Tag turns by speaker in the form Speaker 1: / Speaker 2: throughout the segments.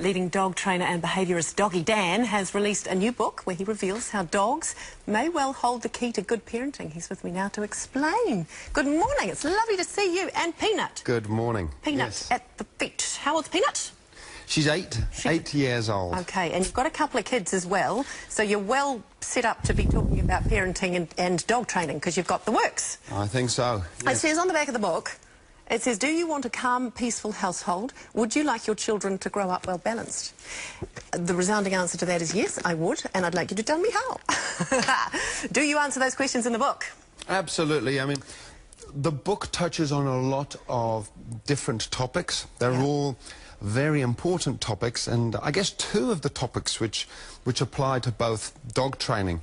Speaker 1: Leading dog trainer and behaviourist Doggy Dan has released a new book where he reveals how dogs may well hold the key to good parenting. He's with me now to explain. Good morning. It's lovely to see you. And Peanut.
Speaker 2: Good morning.
Speaker 1: Peanut
Speaker 2: yes.
Speaker 1: at the feet. How old's Peanut?
Speaker 2: She's 8 years old.
Speaker 1: Okay, and you've got a couple of kids as well, so you're well set up to be talking about parenting and dog training because you've got the works.
Speaker 2: I think so. Yes.
Speaker 1: It says on the back of the book, it says, do you want a calm, peaceful household? Would you like your children to grow up well balanced? The resounding answer to that is yes, I would, and I'd like you to tell me how. Do you answer those questions in the book?
Speaker 2: Absolutely. I mean, the book touches on a lot of different topics. They're all very important topics, and I guess two of the topics which apply to both dog training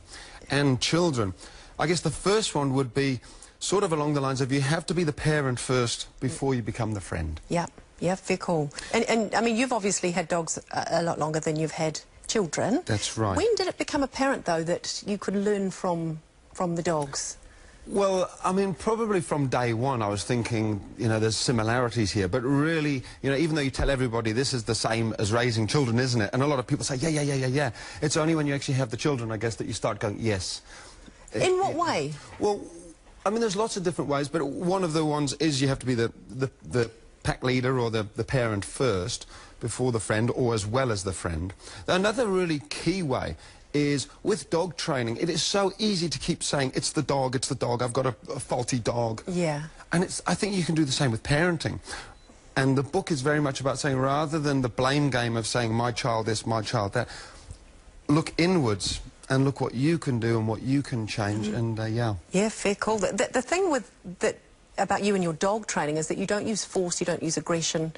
Speaker 2: and children. I guess the first one would be sort of along the lines of you have to be the parent first before you become the friend. Yeah, very cool. And I mean, you've obviously had dogs a lot longer than you've had children. That's right. When did it become apparent, though, that you could learn from the dogs? Well, I mean, probably from day one I was thinking, you know, there's similarities here, but really, you know, even though you tell everybody this is the same as raising children, isn't it? And a lot of people say, yeah. It's only when you actually have the children, I guess, that you start going, yes. In what way? Well, I mean, there's lots of different ways, but one of the ones is you have to be the pack leader or the parent first before the friend, or as well as the friend. Another really key way is with dog training, it is so easy to keep saying, it's the dog, I've got a faulty dog. Yeah. And I think you can do the same with parenting. And the book is very much about saying, rather than the blame game of saying, my child this, my child that, look inwards and look what you can do and what you can change, and yeah. Yeah, fair call. The thing about you and your dog training is that you don't use force, you don't use aggression,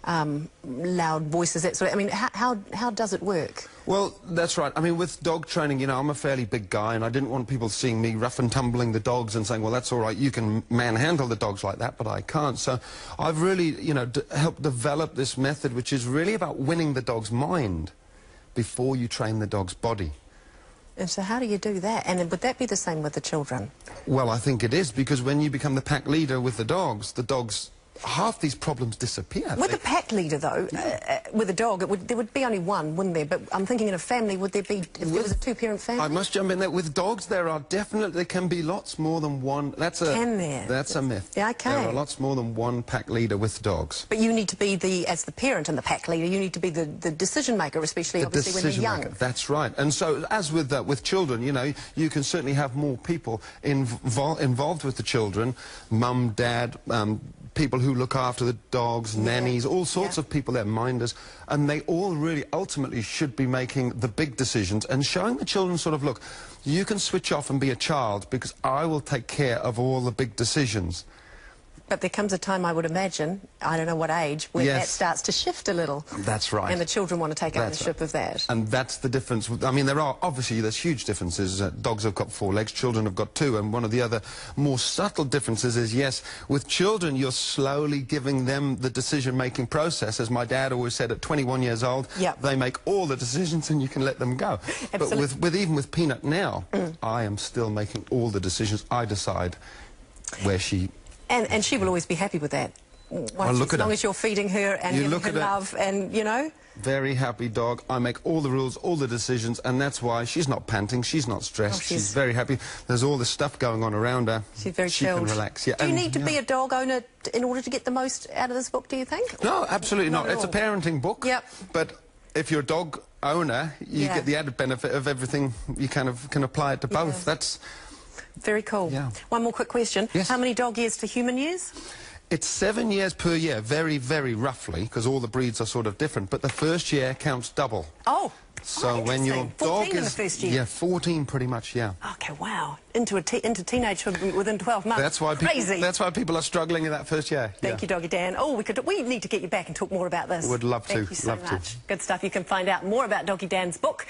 Speaker 2: loud voices, that sort of... I mean, how does it work? Well, that's right. I mean, with dog training, you know, I'm a fairly big guy, and I didn't want people seeing me rough and tumbling the dogs and saying, well, that's all right, you can manhandle the dogs like that, but I can't. So I've really, you know, helped develop this method, which is really about winning the dog's mind before you train the dog's body. And so how do you do that? And would that be the same with the children? Well, I think it is, because when you become the pack leader with the dogs, half these problems disappear. With a pack leader, though, with a dog, there would be only one, wouldn't there? But I'm thinking in a family, would there be, if there was a two-parent family? I must jump in there. With dogs, there can be lots more than one. Can there? That's a myth. Yeah, okay. There are lots more than one pack leader with dogs. But you need to be as the parent and the pack leader, you need to be the decision maker, especially obviously when they're young. That's right. And so, as with children, you know, you can certainly have more people involved with the children, mum, dad, people who look after the dogs, nannies, all sorts of people, they're minders, and they all really ultimately should be making the big decisions and showing the children sort of, look, you can switch off and be a child because I will take care of all the big decisions. But there comes a time, I would imagine, I don't know what age, where that starts to shift a little. That's right. And the children want to take ownership of that. And that's the difference. I mean, there's huge differences. Dogs have got 4 legs, children have got 2, and one of the other more subtle differences is, yes, with children, you're slowly giving them the decision-making process. As my dad always said, at 21 years old, they make all the decisions and you can let them go. Absolutely. But even with Peanut now, I am still making all the decisions. I decide where she... And she will always be happy with that. As long as you're feeding her and giving her love and, you know... Very happy dog. I make all the rules, all the decisions, and that's why she's not panting, she's not stressed, she's very happy. There's all this stuff going on around her. She's very chilled. She can relax. Yeah. Do you need to be a dog owner in order to get the most out of this book, do you think? No, absolutely not. It's a parenting book. Yep. But if you're a dog owner, you get the added benefit of everything. You kind of can apply it to both. That's... Very cool. Yeah. One more quick question. Yes. How many dog years to human years? It's 7 years per year, very, very roughly, because all the breeds are sort of different, but the first year counts double. Oh. So when your dog is... in the first year? Yeah, 14 pretty much, yeah. Okay, wow. Into teenagehood within 12 months. That's why crazy. That's why people are struggling in that first year. Thank you, Doggy Dan. Oh, we need to get you back and talk more about this. Would love to. Thank you so much. Good stuff. You can find out more about Doggy Dan's book